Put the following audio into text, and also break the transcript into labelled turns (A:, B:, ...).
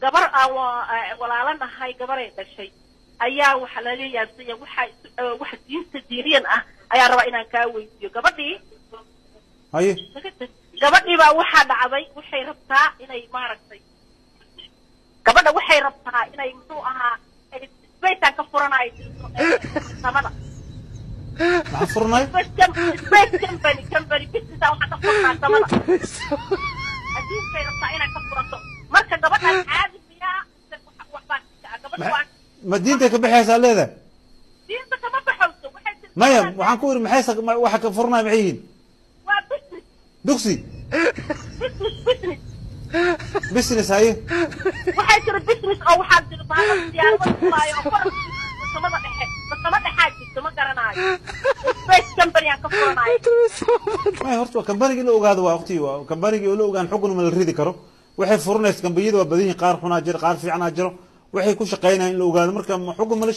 A: gabar walaalana hay gabaray dhashay ayaa waxa la leeyahay waxa diinta diiniyan ah ayaa raba inaan ka weydiiyo gabadhii
B: haye
A: gabadhii baa waxa dhacday waxay rabtaa inay maaragtay gabadha waxay rabtaa inay muxuu ahaa isbaytaan ka furanay samada
B: ma furnay
A: space company business waxa ka furnaa samada hadii ay rabtaa inay ka furato marka gabadha caadi fiyaa gabadha
B: ما دينتك كبحيس على هذا
A: دينتك ما بحوسه
B: ما يم وحنقول محيس وحك فرنا معين دوكسي بسنس هاي
A: وحيصير بسنس او حد بهذا ديال والله يوفر ما ضحك بس ما ضحك ما قرناي سبيس كمباني كفرناي
B: ما هرتوا كمباني لو اوغاد waa waqti waa كمباني لو اوغان xukun ma la ridi karo waxay furnays kambiyada waa badin qaar xunaa jir qaar fiicnaa jiro waxay ku shaqeynayaan in la ogaado marka xukun ma la